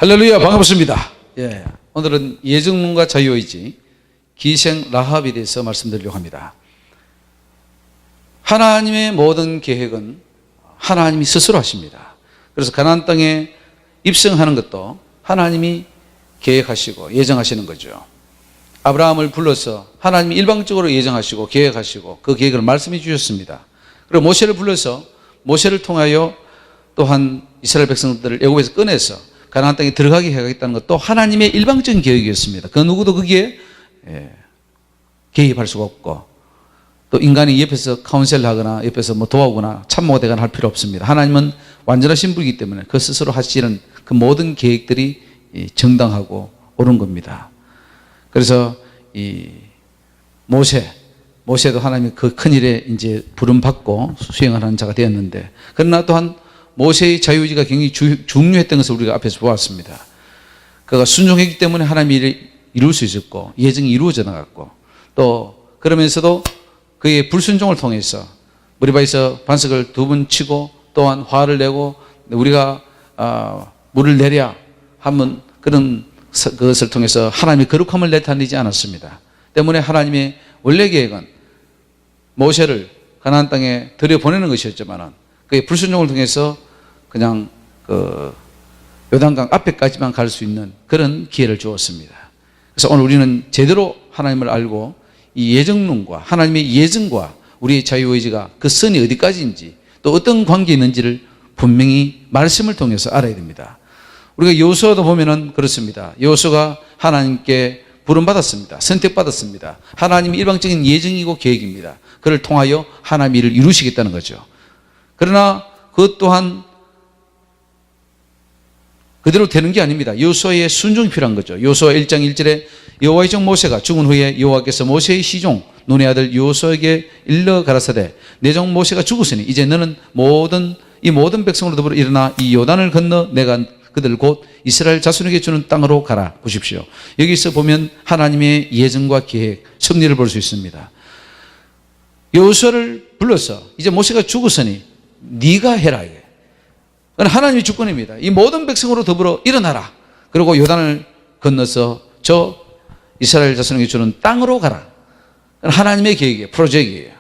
할렐루야, 반갑습니다. 예, 오늘은 예증론과 자유의지, 기생 라합에 대해서 말씀드리려고 합니다. 하나님의 모든 계획은 하나님이 스스로 하십니다. 그래서 가나안 땅에 입성하는 것도 하나님이 계획하시고 예정하시는 거죠. 아브라함을 불러서 하나님이 일방적으로 예정하시고 계획하시고 그 계획을 말씀해 주셨습니다. 그리고 모세를 불러서 모세를 통하여 또한 이스라엘 백성들을 애굽에서 꺼내서 가나안 땅에 들어가게 해야겠다는 것도 하나님의 일방적인 계획이었습니다. 그 누구도 거기에 개입할 수가 없고 또 인간이 옆에서 카운셀을 하거나 옆에서 뭐 도와오거나 참모가 되거나 할 필요 없습니다. 하나님은 완전하신 분이기 때문에 그 스스로 하시는 그 모든 계획들이 정당하고 옳은 겁니다. 그래서 이 모세도 하나님이 그 큰 일에 이제 부름받고 수행하는 자가 되었는데, 그러나 또한 모세의 자유의지가 굉장히 중요했던 것을 우리가 앞에서 보았습니다. 그가 순종했기 때문에 하나님이 일을 이룰 수 있었고 예정이 이루어져 나갔고, 또 그러면서도 그의 불순종을 통해서 머리바에서 반석을 2번 치고 또한 화를 내고 우리가 물을 내랴 하면 그런 그것을 통해서 하나님의 거룩함을 나타내지 않았습니다. 때문에 하나님의 원래 계획은 모세를 가나안 땅에 들여보내는 것이었지만 그의 불순종을 통해서 그냥 그 요단강 앞에까지만 갈 수 있는 그런 기회를 주었습니다. 그래서 오늘 우리는 제대로 하나님을 알고 이 예정론과 하나님의 예정과 우리의 자유의지가 그 선이 어디까지인지 또 어떤 관계에 있는지를 분명히 말씀을 통해서 알아야 됩니다. 우리가 여호수아도 보면은 그렇습니다. 여호수아가 하나님께 부름받았습니다. 선택받았습니다. 하나님의 일방적인 예정이고 계획입니다. 그를 통하여 하나님의 일을 이루시겠다는 거죠. 그러나 그것 또한 그대로 되는 게 아닙니다. 여호수아의 순종이 필요한 거죠. 여호수아 1장 1절에 여호와의 종 모세가 죽은 후에 여호와께서 모세의 시종 눈의 아들 여호수아에게 일러 가라사대 내 종 모세가 죽었으니 이제 너는 이 모든 백성으로 더불어 일어나 이 요단을 건너 내가 그들 곧 이스라엘 자손에게 주는 땅으로 가라. 보십시오. 여기서 보면 하나님의 예정과 계획, 섭리를 볼 수 있습니다. 여호수아를 불러서 이제 모세가 죽었으니 네가 해라. 그건 하나님의 주권입니다. 이 모든 백성으로 더불어 일어나라. 그리고 요단을 건너서 저 이스라엘 자손에게 주는 땅으로 가라. 그건 하나님의 계획이에요. 프로젝트예요.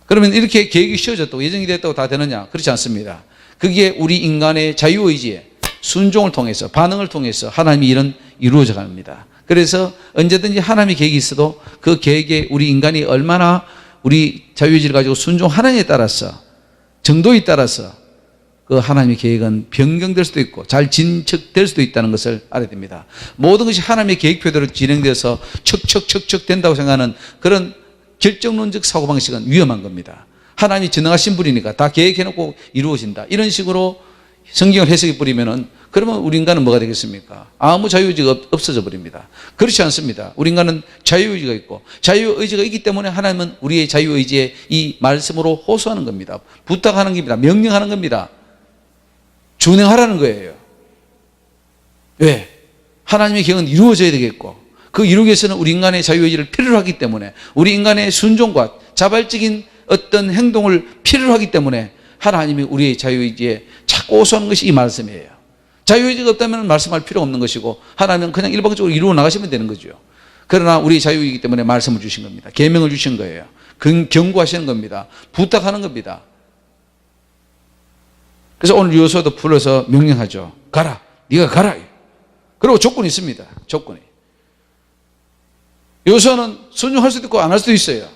그러면 이렇게 계획이 씌워졌다고 예정이 됐다고 다 되느냐? 그렇지 않습니다. 그게 우리 인간의 자유의지에 순종을 통해서 반응을 통해서 하나님의 일은 이루어져 갑니다. 그래서 언제든지 하나님의 계획이 있어도 그 계획에 우리 인간이 얼마나 우리 자유의지를 가지고 순종하느냐에 따라서 정도에 따라서 그 하나님의 계획은 변경될 수도 있고 잘 진척될 수도 있다는 것을 알아야 됩니다. 모든 것이 하나님의 계획표대로 진행돼서 척척척척 된다고 생각하는 그런 결정론적 사고방식은 위험한 겁니다. 하나님이 전능하신 분이니까 다 계획해놓고 이루어진다. 이런 식으로 성경을 해석해 버리면은 그러면 우리 인간은 뭐가 되겠습니까? 아무 자유의지가 없어져 버립니다. 그렇지 않습니다. 우리 인간은 자유의지가 있고 자유의지가 있기 때문에 하나님은 우리의 자유의지에 이 말씀으로 호소하는 겁니다. 부탁하는 겁니다. 명령하는 겁니다. 준행하라는 거예요. 왜? 하나님의 계획은 이루어져야 되겠고 그 이루기 위해서는 우리 인간의 자유의지를 필요로 하기 때문에 우리 인간의 순종과 자발적인 어떤 행동을 필요로 하기 때문에 하나님이 우리의 자유의지에 자꾸 호소하는 것이 이 말씀이에요. 자유의지가 없다면 말씀할 필요가 없는 것이고 하나님은 그냥 일방적으로 이루어 나가시면 되는 거죠. 그러나 우리 자유이기 때문에 말씀을 주신 겁니다. 계명을 주신 거예요. 경고하시는 겁니다. 부탁하는 겁니다. 그래서 오늘 여호수아도 불러서 명령하죠. 가라. 네가 가라. 그리고 조건이 있습니다. 조건이. 여호수아는 순종할 수도 있고 안 할 수도 있어요.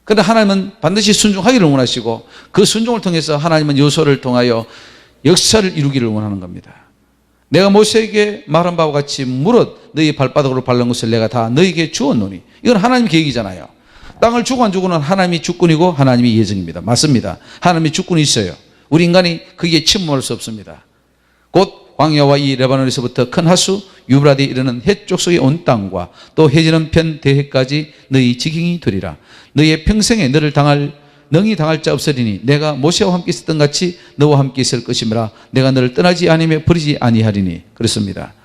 그런데 하나님은 반드시 순종하기를 원하시고 그 순종을 통해서 하나님은 여호수아를 통하여 역사를 이루기를 원하는 겁니다. 내가 모세에게 말한 바와 같이 무릇 너희 발바닥으로 밟는 것을 내가 다 너희에게 주었노니. 이건 하나님의 계획이잖아요. 땅을 주고 안 주고는 하나님이 주권이고 하나님이 예정입니다. 맞습니다. 하나님이 주권이 있어요. 우리 인간이 거기에 침범할 수 없습니다. 곧 광야와 이 레바논에서부터 큰 하수 유브라데 이르는 해쪽 속의 온 땅과 또 해지는 편 대해까지 너희 지경이 되리라. 너희의 평생에 너를 능히 당할 자 없으리니 내가 모세와 함께 있었던 같이 너와 함께 있을 것이므라. 내가 너를 떠나지 아니며 버리지 아니하리니. 그렇습니다.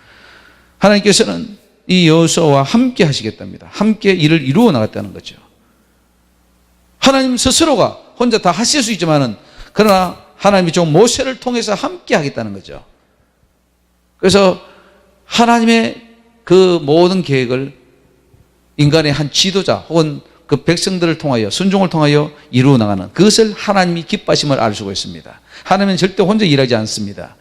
하나님께서는 이 여호수아와 함께 하시겠답니다. 함께 일을 이루어 나갔다는 거죠. 하나님 스스로가 혼자 다 하실 수 있지만은 그러나 하나님이 좀 모세를 통해서 함께 하겠다는 거죠. 그래서 하나님의 그 모든 계획을 인간의 한 지도자 혹은 그 백성들을 통하여 순종을 통하여 이루어 나가는, 그것을 하나님이 기뻐하심을 알 수가 있습니다. 하나님은 절대 혼자 일하지 않습니다.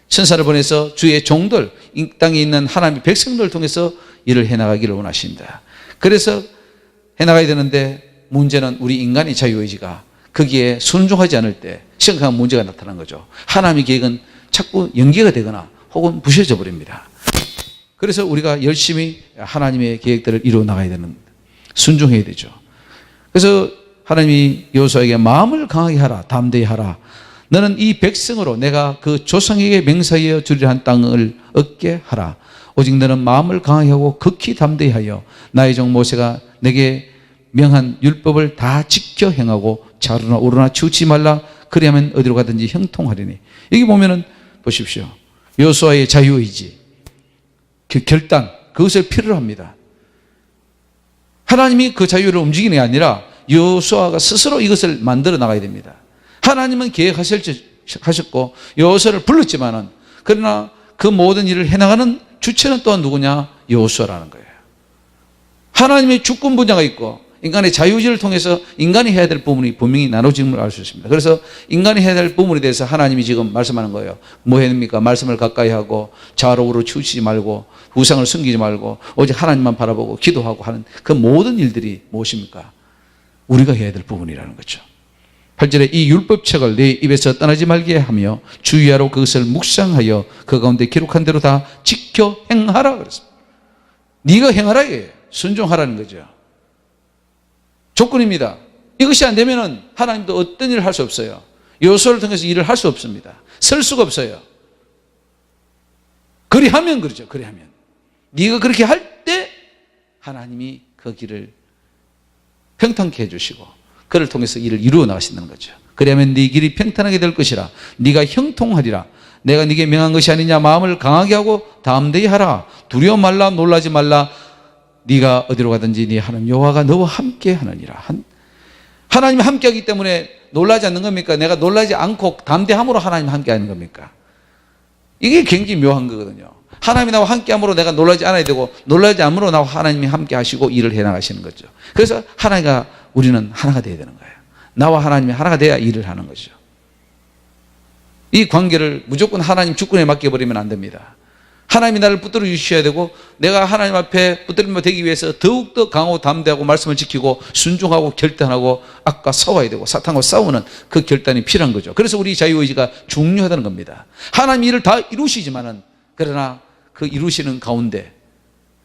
천사를 보내서 주의 종들, 이 땅에 있는 하나님의 백성들을 통해서 일을 해나가기를 원하십니다. 그래서 해나가야 되는데 문제는 우리 인간의 자유의지가 거기에 순종하지 않을 때 심각한 문제가 나타난 거죠. 하나님의 계획은 자꾸 연기가 되거나 혹은 부셔져 버립니다. 그래서 우리가 열심히 하나님의 계획들을 이루어 나가야 되는, 순종해야 되죠. 그래서 하나님이 여호수아에게 마음을 강하게 하라, 담대히 하라. 너는 이 백성으로 내가 그 조상에게 맹세하여 주리라 한 땅을 얻게 하라. 오직 너는 마음을 강하게 하고 극히 담대히 하여 나의 종 모세가 내게 명한 율법을 다 지켜 행하고 좌로나 우로나 치우치지 말라. 그리하면 어디로 가든지 형통하리니. 여기 보면은 보십시오. 여호수아의 자유의지, 그 결단, 그것을 필요로 합니다. 하나님이 그 자유를 움직이는 게 아니라 여호수아가 스스로 이것을 만들어 나가야 됩니다. 하나님은 계획하셨고 여호수아를 불렀지만은, 그러나 그 모든 일을 해나가는 주체는 또한 누구냐? 여호수아라는 거예요. 하나님의 주권 분야가 있고 인간의 자유의지를 통해서 인간이 해야 될 부분이 분명히 나눠짐을 알 수 있습니다. 그래서 인간이 해야 될 부분에 대해서 하나님이 지금 말씀하는 거예요. 뭐 해야 됩니까? 말씀을 가까이 하고 좌로 우로 치우치지 말고 우상을 숨기지 말고 오직 하나님만 바라보고 기도하고 하는 그 모든 일들이 무엇입니까? 우리가 해야 될 부분이라는 거죠. 8절에 이 율법책을 내 입에서 떠나지 말게 하며 주의하러 그것을 묵상하여 그 가운데 기록한 대로 다 지켜 행하라 그랬습니다. 네가 행하라, 이게 순종하라는 거죠. 조건입니다. 이것이 안 되면은 하나님도 어떤 일을 할 수 없어요. 여호수아를 통해서 일을 할 수 없습니다. 설 수가 없어요. 그리하면 그러죠. 그리하면 네가 그렇게 할 때 하나님이 그 길을 평탄케 해주시고 그를 통해서 일을 이루어 나가신다는 거죠. 그리하면 네 길이 평탄하게 될 것이라. 네가 형통하리라. 내가 네게 명한 것이 아니냐. 마음을 강하게 하고 담대히 하라. 두려워 말라, 놀라지 말라. 네가 어디로 가든지 네 하나님 여호와가 너와 함께 하느니라. 하나님이 함께 하기 때문에 놀라지 않는 겁니까? 내가 놀라지 않고 담대함으로 하나님 함께 하는 겁니까? 이게 굉장히 묘한 거거든요. 하나님이 나와 함께 함으로 내가 놀라지 않아야 되고, 놀라지 않으므로 나와 하나님이 함께 하시고 일을 해 나가시는 거죠. 그래서 하나가, 우리는 하나가 돼야 되는 거예요. 나와 하나님이 하나가 돼야 일을 하는 거죠. 이 관계를 무조건 하나님 주권에 맡겨버리면 안 됩니다. 하나님이 나를 붙들어 주셔야 되고, 내가 하나님 앞에 붙들림이 되기 위해서 더욱더 강하고 담대하고 말씀을 지키고 순종하고 결단하고 아까 싸워야 되고 사탄과 싸우는 그 결단이 필요한 거죠. 그래서 우리 자유의지가 중요하다는 겁니다. 하나님 일을 다 이루시지만은, 그러나 그 이루시는 가운데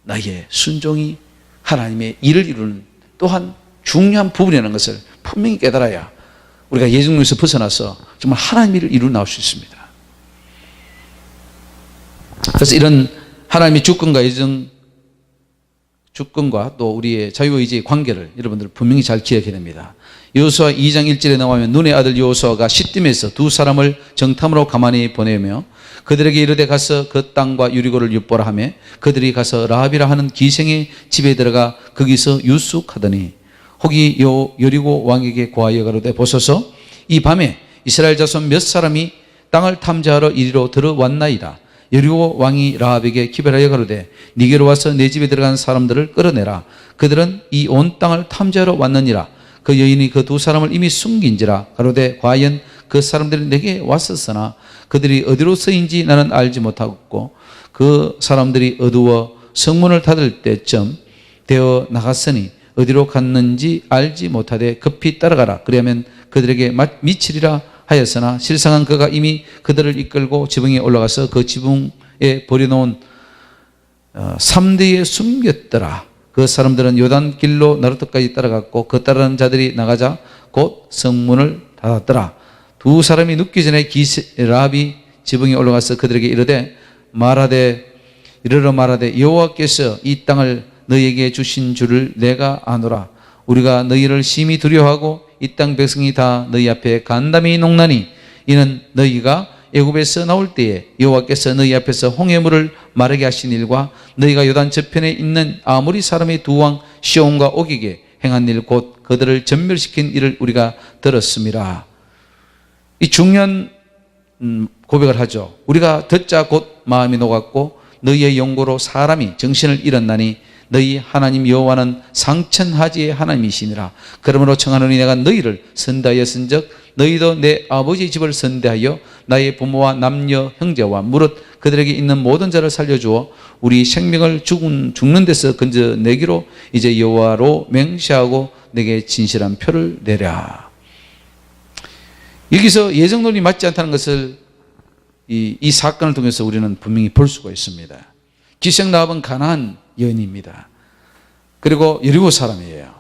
나의 순종이 하나님의 일을 이루는 또한 중요한 부분이라는 것을 분명히 깨달아야 우리가 예정론에서 벗어나서 정말 하나님의 일을 이루어 나올 수 있습니다. 그래서 이런 하나님의 주권과 주권과 또 우리의 자유의지의 관계를 여러분들 분명히 잘 기억해야 됩니다. 여호수아 2장 1절에 나오면 눈의 아들 여호수아가 시딤에서 두 사람을 정탐으로 가만히 보내며 그들에게 이르되 가서 그 땅과 유리고를 엿보라 하며 그들이 가서 라합이라 하는 기생의 집에 들어가 거기서 유숙하더니 혹이 여리고 왕에게 고하여 가로되 보소서 이 밤에 이스라엘 자손 몇 사람이 땅을 탐지하러 이리로 들어왔나이다. 여리고 왕이 라합에게 기별하여 가로되 네게로 와서 내 집에 들어간 사람들을 끌어내라. 그들은 이 온 땅을 탐지하러 왔느니라. 그 여인이 그 두 사람을 이미 숨긴지라. 가로되 과연 그 사람들이 내게 왔었으나 그들이 어디로서인지 나는 알지 못하고 그 사람들이 어두워 성문을 닫을 때쯤 되어 나갔으니 어디로 갔는지 알지 못하되 급히 따라가라. 그리하면 그들에게 미치리라 하였으나 실상은 그가 이미 그들을 이끌고 지붕에 올라가서 그 지붕에 버려놓은 3대에 숨겼더라. 그 사람들은 요단 길로 나루터까지 따라갔고 그 따르는 자들이 나가자 곧 성문을 닫았더라. 두 사람이 눕기 전에 라합이 지붕에 올라가서 그들에게 이르되 이르러 말하되 여호와께서 이 땅을 너희에게 주신 줄을 내가 아노라. 우리가 너희를 심히 두려워하고 이 땅 백성이 다 너희 앞에 간담이 녹나니 이는 너희가 애굽에서 나올 때에 여호와께서 너희 앞에서 홍해물을 마르게 하신 일과 너희가 요단 저편에 있는 아모리 사람의 두 왕 시온과 옥에게 행한 일 곧 그들을 전멸시킨 일을 우리가 들었음이라. 이 중요한 고백을 하죠. 우리가 듣자 곧 마음이 녹았고 너희의 용고로 사람이 정신을 잃었나니 너희 하나님 여호와는 상천하지의 하나님이시니라. 그러므로 청하노니 내가 너희를 선대하였은즉 너희도 내 아버지의 집을 선대하여 나의 부모와 남녀 형제와 무릇 그들에게 있는 모든 자를 살려주어 우리 생명을 죽는 데서 건져내기로 이제 여호와로 맹세하고 내게 진실한 표를 내라. 여기서 예정론이 맞지 않다는 것을 이 사건을 통해서 우리는 분명히 볼 수가 있습니다. 기생라합은 가나안 여인입니다. 그리고 여리고 사람이에요.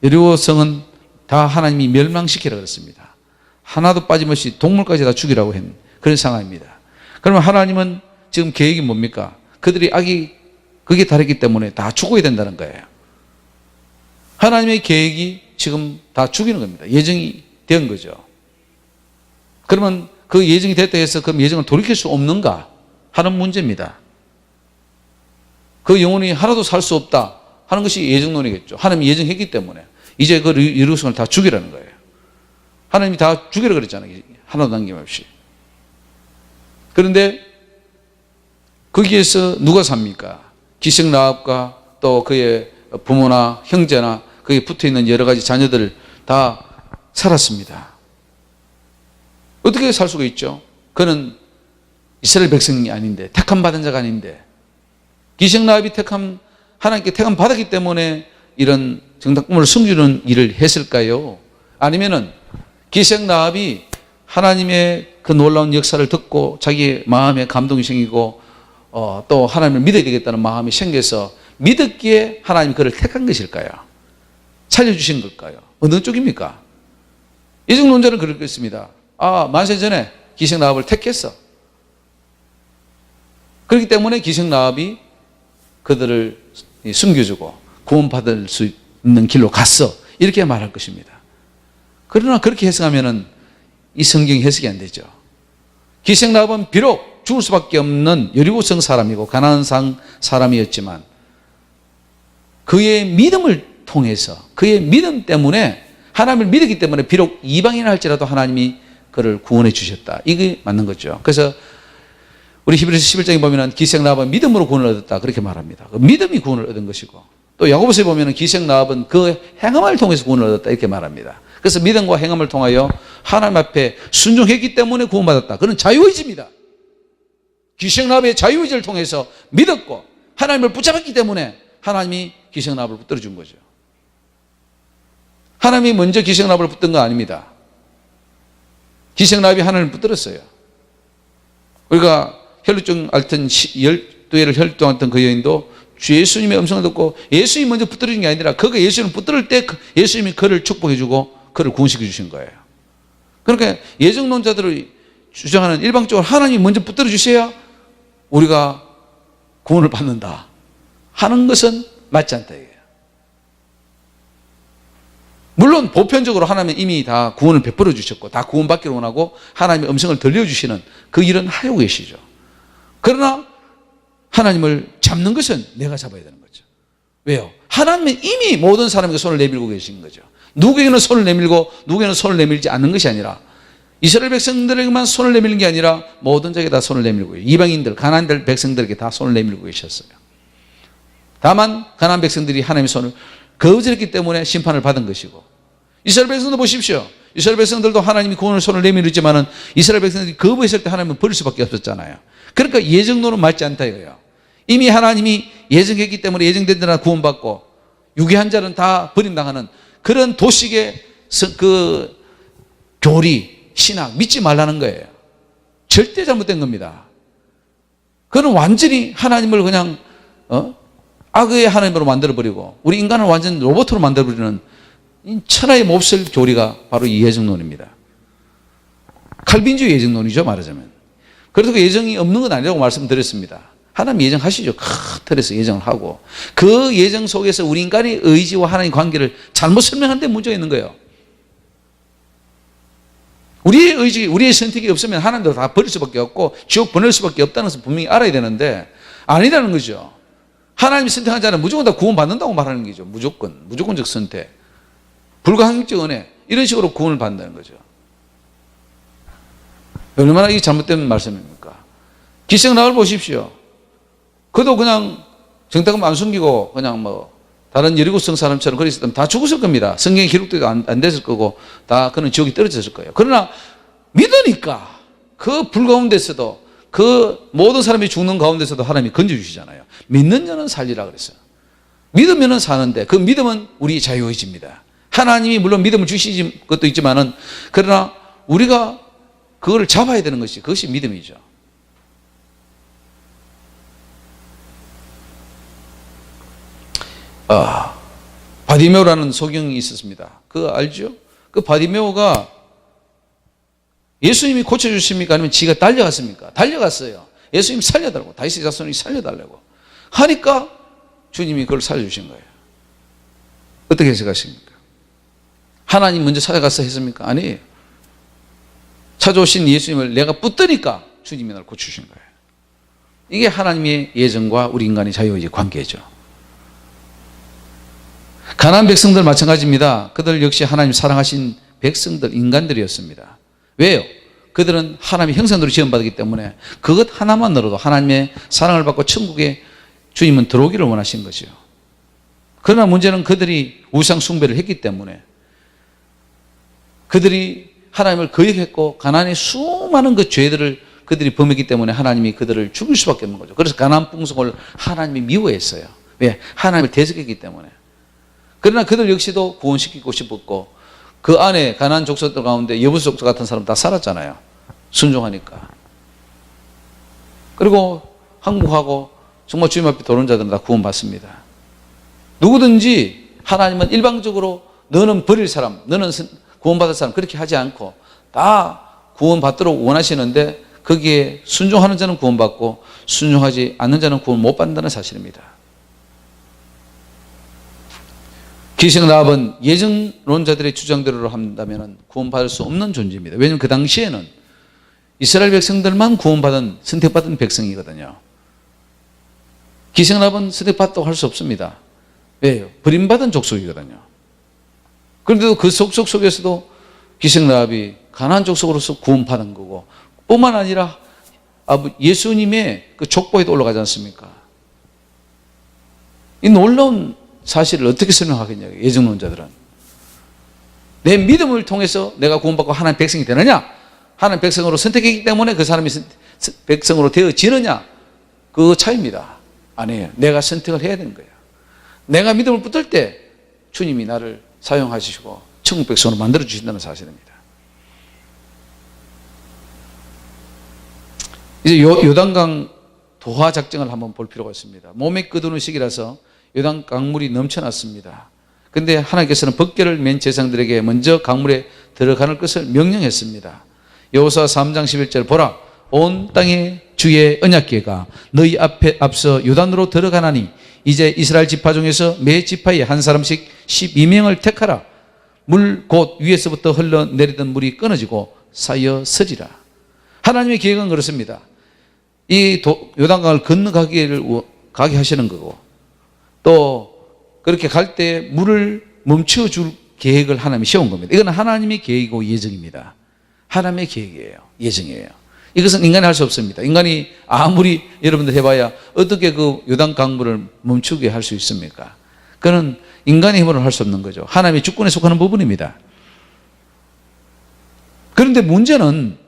여리고 성은 다 하나님이 멸망시키라 그랬습니다. 하나도 빠짐없이 동물까지 다 죽이라고 한 그런 상황입니다. 그러면 하나님은 지금 계획이 뭡니까? 그들이 악이 그게 다르기 때문에 다 죽어야 된다는 거예요. 하나님의 계획이 지금 다 죽이는 겁니다. 예정이 된 거죠. 그러면 그 예정이 됐다 해서 그 예정을 돌이킬 수 없는가 하는 문제입니다. 그 영혼이 하나도 살 수 없다 하는 것이 예정론이겠죠. 하나님이 예정했기 때문에 이제 그 여리고성을 다 죽이라는 거예요. 하나님이 다 죽이라 그랬잖아요. 하나도 남김없이. 그런데 거기에서 누가 삽니까? 기생라합과 또 그의 부모나 형제나 거기에 붙어있는 여러 가지 자녀들 다 살았습니다. 어떻게 살 수가 있죠? 그는 이스라엘 백성이 아닌데, 택함 받은 자가 아닌데, 기생라합이 하나님께 택함 받았기 때문에 이런 정탐꾼을 숨기는 일을 했을까요? 아니면은 기생라합이 하나님의 그 놀라운 역사를 듣고 자기의 마음에 감동이 생기고 또 하나님을 믿어야 되겠다는 마음이 생겨서 믿었기에 하나님이 그를 택한 것일까요? 살려주신 걸까요? 어느 쪽입니까? 예정론자는 그렇겠습니다. 만세 전에 기생라합을 택했어. 그렇기 때문에 기생라합이 그들을 숨겨주고 구원받을 수 있는 길로 갔어. 이렇게 말할 것입니다. 그러나 그렇게 해석하면은 이 성경이 해석이 안 되죠. 기생라합은 비록 죽을 수밖에 없는 여리고성 사람이고 가나안 사람이었지만 그의 믿음을 통해서 그의 믿음 때문에 하나님을 믿었기 때문에 비록 이방인을 할지라도 하나님이 그를 구원해 주셨다. 이게 맞는 거죠. 그래서 우리 히브리서 11장에 보면 기생라합은 믿음으로 구원을 얻었다 그렇게 말합니다. 믿음이 구원을 얻은 것이고 또 야고보서에 보면 기생라합은 그 행함을 통해서 구원을 얻었다 이렇게 말합니다. 그래서 믿음과 행함을 통하여 하나님 앞에 순종했기 때문에 구원받았다. 그런 자유의지입니다. 기생라합의 자유의지를 통해서 믿었고 하나님을 붙잡았기 때문에 하나님이 기생라합을 붙들어 준 거죠. 하나님이 먼저 기생라합을 붙든 거 아닙니다. 기생라합이 하나님을 붙들었어요. 우리가 혈루증 앓던 12회를 혈루증 그 여인도 주 예수님의 음성을 듣고 예수님이 먼저 붙들어준 게 아니라 그가 예수님을 붙들을 때 예수님이 그를 축복해주고 그를 구원시켜 주신 거예요. 그러니까 예정론자들을 주장하는 일방적으로 하나님이 먼저 붙들어 주셔야 우리가 구원을 받는다 하는 것은 맞지 않다 이거예요. 물론 보편적으로 하나님은 이미 다 구원을 베풀어 주셨고 다 구원받기를 원하고 하나님의 음성을 들려주시는 그 일은 하고 계시죠. 그러나 하나님을 잡는 것은 내가 잡아야 되는 거죠. 왜요? 하나님은 이미 모든 사람에게 손을 내밀고 계신 거죠. 누구에게는 손을 내밀고 누구에게는 손을 내밀지 않는 것이 아니라 이스라엘 백성들에게만 손을 내밀는 게 아니라 모든 자에게 다 손을 내밀고 이방인들, 가나안 백성들에게 다 손을 내밀고 계셨어요. 다만 가나안 백성들이 하나님의 손을 거절했기 때문에 심판을 받은 것이고 이스라엘 백성도 보십시오. 이스라엘 백성들도 하나님이 구원을 손을 내밀었지만은 이스라엘 백성들이 거부했을 때 하나님은 버릴 수밖에 없었잖아요. 그러니까 예정론은 맞지 않다 이거예요. 이미 하나님이 예정했기 때문에 예정된 데나 구원받고 유기한 자는 다 버림당하는 그런 도식의 그 교리, 신학 믿지 말라는 거예요. 절대 잘못된 겁니다. 그는 완전히 하나님을 그냥 악의 하나님으로 만들어버리고 우리 인간을 완전 로봇으로 만들어버리는 천하의 몹쓸 교리가 바로 이 예정론입니다. 칼빈주의 예정론이죠 말하자면. 그래서 그 예정이 없는 건 아니라고 말씀드렸습니다. 하나님 예정하시죠. 큰 틀에서 예정을 하고 그 예정 속에서 우리 인간의 의지와 하나님의 관계를 잘못 설명한 데 문제가 있는 거예요. 우리의 의지, 우리의 선택이 없으면 하나님도 다 버릴 수밖에 없고 지옥 보낼 수밖에 없다는 것을 분명히 알아야 되는데 아니라는 거죠. 하나님이 선택한 자는 무조건 다 구원받는다고 말하는 거죠. 무조건적 선택, 불가항력적 은혜 이런 식으로 구원을 받는다는 거죠. 얼마나 이 잘못된 말씀입니까? 기생락을 보십시오. 그도 그냥 정탐금 안 숨기고 그냥 뭐 다른 여리고성 사람처럼 그랬으면 다 죽었을 겁니다. 성경에 기록도 안 됐을 거고 다 그는 지옥이 떨어졌을 거예요. 그러나 믿으니까 그 불 가운데서도 그 모든 사람이 죽는 가운데서도 하나님이 건져주시잖아요. 믿는 자는 살리라 그랬어요. 믿으면 사는데 그 믿음은 우리 자유의지입니다. 하나님이 물론 믿음을 주시는 것도 있지만은 그러나 우리가 그거를 잡아야 되는 것이 그것이 믿음이죠. 바디메오라는 소경이 있었습니다. 그거 알죠? 그 바디메오가 예수님이 고쳐주십니까? 아니면 지가 달려갔습니까? 달려갔어요. 예수님이 살려달라고. 다윗의 자손이 살려달라고. 하니까 주님이 그걸 살려주신 거예요. 어떻게 해석하십니까? 하나님 먼저 찾아가서 했습니까? 아니에요. 찾아오신 예수님을 내가 붙드니까 주님이 나를 고쳐주신 거예요. 이게 하나님의 예정과 우리 인간의 자유의지 관계죠. 가나안 백성들 마찬가지입니다. 그들 역시 하나님 사랑하신 백성들, 인간들이었습니다. 왜요? 그들은 하나님의 형상대로 지원받았기 때문에 그것 하나만으로도 하나님의 사랑을 받고 천국에 주님은 들어오기를 원하신 거죠. 그러나 문제는 그들이 우상 숭배를 했기 때문에 그들이 하나님을 거역했고 가나안의 수많은 그 죄들을 그들이 범했기 때문에 하나님이 그들을 죽일 수밖에 없는 거죠. 그래서 가나안 풍속을 하나님이 미워했어요. 왜? 하나님을 대적했기 때문에. 그러나 그들 역시도 구원시키고 싶었고 그 안에 가나안 족속들 가운데 여부수 족속 같은 사람 다 살았잖아요. 순종하니까. 그리고 항복하고 정말 주님 앞에 돌아온 자들은 다 구원받습니다. 누구든지 하나님은 일방적으로 너는 버릴 사람, 너는 구원받을 사람 그렇게 하지 않고 다 구원받도록 원하시는데 거기에 순종하는 자는 구원받고 순종하지 않는 자는 구원 못 받는다는 사실입니다. 기생라합은 예정론자들의 주장대로 한다면 구원받을 수 없는 존재입니다. 왜냐하면 그 당시에는 이스라엘 백성들만 구원받은 선택받은 백성이거든요. 기생라합은 선택받다고 할 수 없습니다. 왜요? 버림받은 족속이거든요. 그런데도 그 족속 속에서도 기생라합이 가나안 족속으로서 구원받은 거고 뿐만 아니라 예수님의 그 족보에도 올라가지 않습니까? 이 놀라운 사실을 어떻게 설명하겠냐고요. 예정론자들은. 내 믿음을 통해서 내가 구원받고 하나님의 백성이 되느냐? 하나님의 백성으로 선택했기 때문에 그 사람이 백성으로 되어지느냐? 그 차이입니다. 아니에요. 내가 선택을 해야 되는 거예요. 내가 믿음을 붙들 때 주님이 나를 사용하시고 천국 백성으로 만들어 주신다는 사실입니다. 이제 요단강 도하 작정을 한번 볼 필요가 있습니다. 몸에 끄두는 시기라서 요단 강물이 넘쳐났습니다. 그런데 하나님께서는 벗개를 맨 제사장들에게 먼저 강물에 들어가는 것을 명령했습니다. 여호수아 3장 11절 보라 온 땅의 주의 언약궤가 너희 앞에 앞서 요단으로 들어가나니 이제 이스라엘 지파 중에서 매 지파에 한 사람씩 12명을 택하라. 물 곧 위에서부터 흘러내리던 물이 끊어지고 쌓여 서리라. 하나님의 계획은 그렇습니다. 이 요단강을 건너가게 하시는 거고 또 그렇게 갈 때 물을 멈춰줄 계획을 하나님이 세운 겁니다. 이건 하나님의 계획이고 예정입니다. 하나님의 계획이에요. 예정이에요. 이것은 인간이 할 수 없습니다. 인간이 아무리 여러분들 해봐야 어떻게 그 요단 강물을 멈추게 할 수 있습니까? 그는 인간의 힘으로 할 수 없는 거죠. 하나님의 주권에 속하는 부분입니다. 그런데 문제는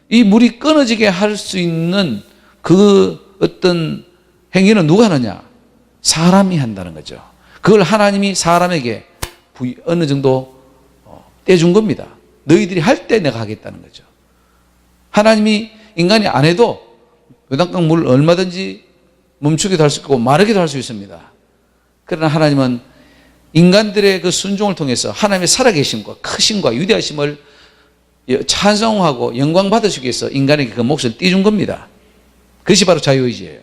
이 물이 끊어지게 할 수 있는 그 어떤 행위는 누가 하느냐? 사람이 한다는 거죠. 그걸 하나님이 사람에게 어느 정도 떼준 겁니다. 너희들이 할 때 내가 하겠다는 거죠. 하나님이 인간이 안 해도 요단강 물을 얼마든지 멈추기도 할 수 있고 마르기도 할 수 있습니다. 그러나 하나님은 인간들의 그 순종을 통해서 하나님의 살아계심과 크심과 위대하심을 찬송하고 영광 받으시기 위해서 인간에게 그 몫을 띄준 겁니다. 그것이 바로 자유의지예요.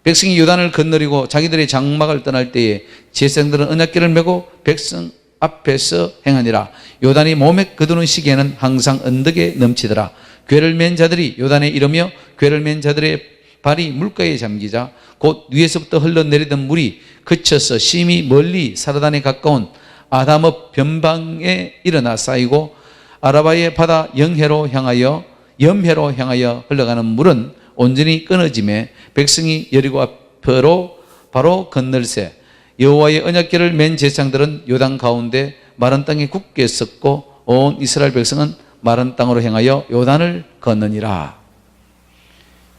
백성이 요단을 건너리고 자기들의 장막을 떠날 때에 제사장들은 언약궤를 메고 백성 앞에서 행하니라. 요단이 몸에 거두는 시기에는 항상 언덕에 넘치더라. 궤를 맨 자들이 요단에 이르며 궤를 맨 자들의 발이 물가에 잠기자 곧 위에서부터 흘러내리던 물이 그쳐서 심히 멀리 사르단에 가까운 아담읍 변방에 일어나 쌓이고 아라바의 바다 영해로 향하여 염해로 향하여 흘러가는 물은 온전히 끊어짐에 백성이 여리고 앞으로 바로 건널새 여호와의 언약궤를 맨 제사장들은 요단 가운데 마른 땅에 굳게 섰고 온 이스라엘 백성은 마른 땅으로 향하여 요단을 건너니라.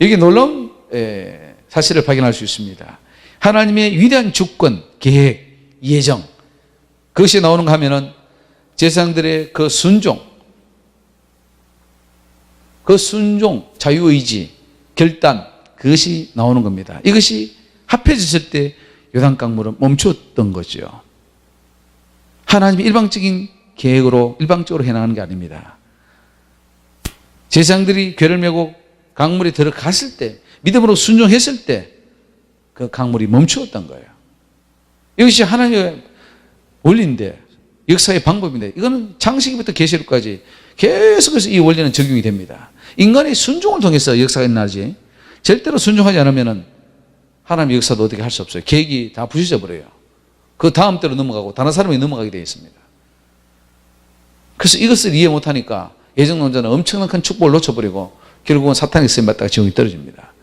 여기 놀라운 사실을 발견할 수 있습니다. 하나님의 위대한 주권, 계획, 예정, 그것이 나오는가 하면은 제사장들의 그 순종, 자유의지, 결단, 그것이 나오는 겁니다. 이것이 합해졌을 때 요단강물은 멈추었던 거죠. 하나님의 일방적인 계획으로 일방적으로 해나가는 게 아닙니다. 제사장들이 궤를 메고 강물에 들어갔을 때, 믿음으로 순종했을 때 그 강물이 멈추었던 거예요. 이것이 하나님의 원리인데, 역사의 방법인데, 이거는 창세기부터 계시록까지 계속해서 이 원리는 적용이 됩니다. 인간의 순종을 통해서 역사가 일어나지, 절대로 순종하지 않으면 하나님의 역사도 어떻게 할 수 없어요. 계획이 다 부서져 버려요. 그 다음 때로 넘어가고 다른 사람이 넘어가게 되어 있습니다. 그래서 이것을 이해 못하니까 예정론자는 엄청난 큰 축복을 놓쳐버리고 결국은 사탄에게 쓰임받다가 지옥에 떨어집니다.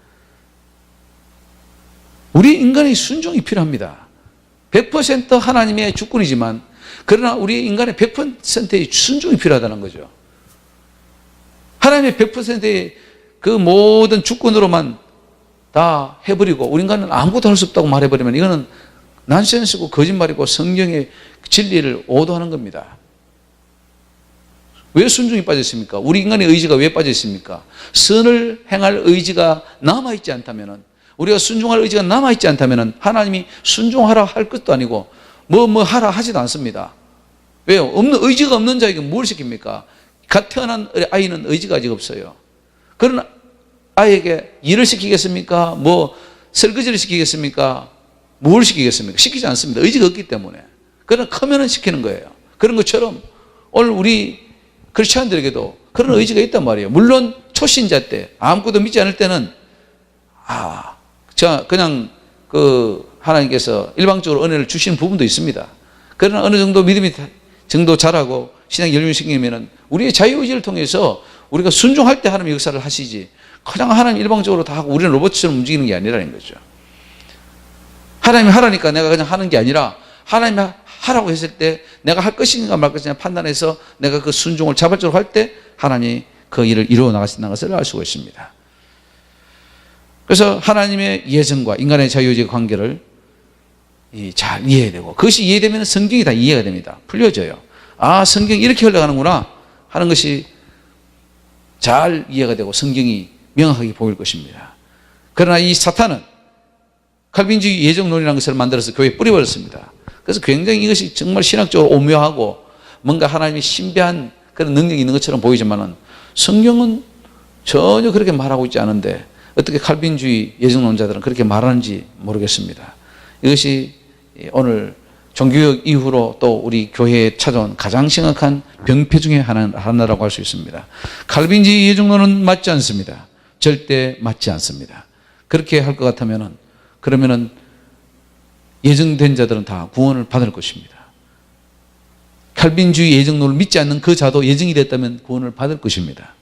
우리 인간의 순종이 필요합니다. 100% 하나님의 주권이지만 그러나 우리 인간의 100%의 순종이 필요하다는 거죠. 하나님의 100%의 그 모든 주권으로만 다 해버리고 우리 인간은 아무것도 할 수 없다고 말해버리면 이거는 난센스고 거짓말이고 성경의 진리를 오도하는 겁니다. 왜 순종이 빠졌습니까? 우리 인간의 의지가 왜 빠졌습니까? 선을 행할 의지가 남아있지 않다면, 우리가 순종할 의지가 남아있지 않다면 하나님이 순종하라 할 것도 아니고 뭐 하라 하지도 않습니다. 왜요? 의지가 없는 자에게 뭘 시킵니까? 갓 태어난 아이는 의지가 아직 없어요. 그런 아이에게 일을 시키겠습니까? 설거지를 시키겠습니까? 뭘 시키겠습니까? 시키지 않습니다. 의지가 없기 때문에. 그러나 크면은 시키는 거예요. 그런 것처럼 오늘 우리 크리스찬들에게도 그런 의지가 있단 말이에요. 물론 초신자 때, 아무것도 믿지 않을 때는 그냥 하나님께서 일방적으로 은혜를 주시는 부분도 있습니다. 그러나 어느 정도 믿음이 정도 자라고 신앙 열심히 생기면 우리의 자유의지를 통해서 우리가 순종할 때 하나님의 역사를 하시지, 그냥 하나님 일방적으로 다 하고 우리는 로봇처럼 움직이는 게 아니라는 거죠. 하나님이 하라니까 내가 그냥 하는 게 아니라 하나님이 하라고 했을 때 내가 할 것인가 말 것인가 판단해서 내가 그 순종을 자발적으로 할 때 하나님이 그 일을 이루어 나가신다는 것을 알 수가 있습니다. 그래서 하나님의 예정과 인간의 자유의지의 관계를 잘 이해해야 되고, 그것이 이해되면 성경이 다 이해가 됩니다. 풀려져요. 성경이 이렇게 흘러가는구나 하는 것이 잘 이해가 되고 성경이 명확하게 보일 것입니다. 그러나 이 사탄은 칼빈주의 예정론이라는 것을 만들어서 교회에 뿌려버렸습니다. 그래서 굉장히 이것이 정말 신학적으로 오묘하고 뭔가 하나님의 신비한 그런 능력이 있는 것처럼 보이지만은 성경은 전혀 그렇게 말하고 있지 않은데 어떻게 칼빈주의 예정론자들은 그렇게 말하는지 모르겠습니다. 이것이 오늘 종교개혁 이후로 또 우리 교회에 찾아온 가장 심각한 병폐 중에 하나라고 할 수 있습니다. 칼빈주의 예정론은 맞지 않습니다. 절대 맞지 않습니다. 그렇게 할 것 같으면은, 그러면은 예정된 자들은 다 구원을 받을 것입니다. 칼빈주의 예정론을 믿지 않는 그 자도 예정이 됐다면 구원을 받을 것입니다.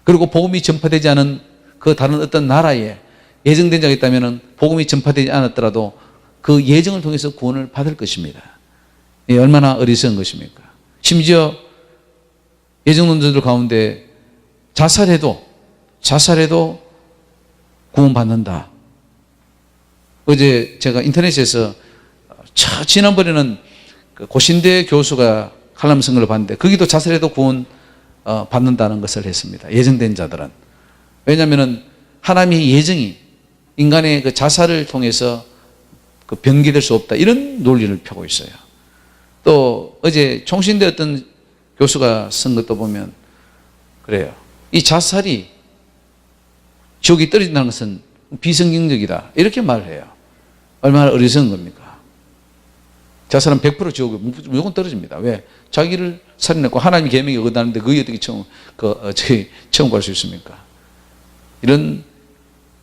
그리고 복음이 전파되지 않은 그 다른 어떤 나라에 예정된 자가 있다면 복음이 전파되지 않았더라도 그 예정을 통해서 구원을 받을 것입니다. 얼마나 어리석은 것입니까? 심지어 예정론자들 가운데 자살해도 구원받는다. 어제 제가 인터넷에서 지난번에는 고신대 교수가 칼럼 쓴 걸 봤는데 거기도 자살해도 구원 받는다는 것을 했습니다. 예정된 자들은. 왜냐하면 하나님의 예정이 인간의 그 자살을 통해서 변기될 수 없다, 이런 논리를 펴고 있어요. 또 어제 총신대 어떤 교수가 쓴 것도 보면 그래요. 이 자살이 지옥에 떨어진다는 것은 비성경적이다, 이렇게 말을 해요. 얼마나 어리석은 겁니까? 자살은 100% 지옥에 무조건 떨어집니다. 왜? 자기를 살인했고 하나님의 계명이 어긋나는데 그게 어떻게 처음 갈 수 있습니까? 이런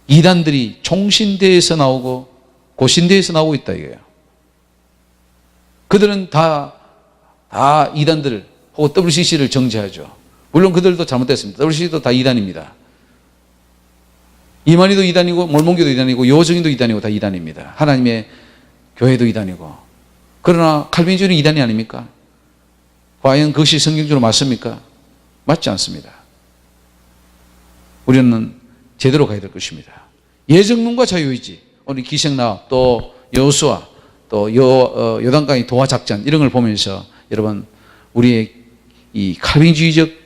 이단들이 총신대에서 나오고 고신대에서 나오고 있다 이거예요. 그들은 다 이단들 혹은 WCC를 정죄하죠. 물론 그들도 잘못됐습니다. WCC도 다 이단입니다. 이만희도 이단이고 몰몬교도 이단이고 여호정인도 이단이고 다 이단입니다. 하나님의 교회도 이단이고. 그러나 칼빈주의는 이단이 아닙니까? 과연 그것이 성경적으로 맞습니까? 맞지 않습니다. 우리는 제대로 가야 될 것입니다. 예정론과 자유의지, 오늘 기생나와 또 여호수아 또 요단강의 도하 작전 이런 걸 보면서 여러분 우리의 이 칼빈주의적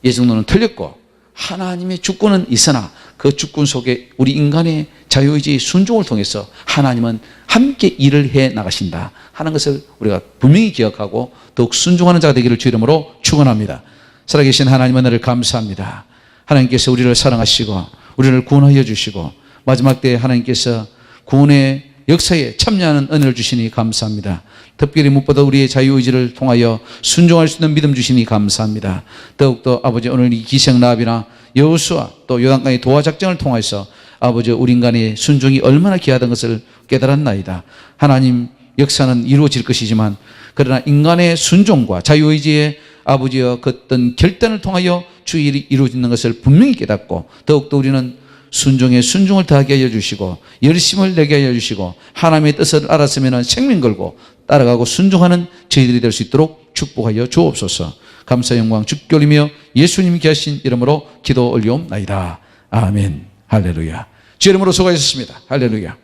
예정론은 틀렸고 하나님의 주권은 있으나 그 주권 속에 우리 인간의 자유의지의 순종을 통해서 하나님은 함께 일을 해 나가신다 하는 것을 우리가 분명히 기억하고 더욱 순종하는 자가 되기를 주 이름으로 축원합니다. 살아계신 하나님 은혜를 감사합니다. 하나님께서 우리를 사랑하시고 우리를 구원하여 주시고 마지막 때에 하나님께서 구원의 역사에 참여하는 은혜를 주시니 감사합니다. 특별히 무엇보다 우리의 자유의지를 통하여 순종할 수 있는 믿음 주시니 감사합니다. 더욱더 아버지 오늘 이 기생라합이나 여호수아 또 요단강의 도하 작전을 통해서 아버지 우리 인간의 순종이 얼마나 귀하던 것을 깨달았나이다. 하나님 역사는 이루어질 것이지만 그러나 인간의 순종과 자유의지의 아버지의 그 어떤 결단을 통하여 주의 일이 이루어지는 것을 분명히 깨닫고 더욱더 우리는 순종에 순종을 더하게 하여 주시고 열심을 내게 하여 주시고 하나님의 뜻을 알았으면 생명 걸고 따라가고 순종하는 저희들이 될 수 있도록 축복하여 주옵소서. 감사 영광 주께 올리며 예수님께 하신 이름으로 기도 올리옵나이다. 아멘. 할렐루야. 주 이름으로 수고하셨습니다. 할렐루야.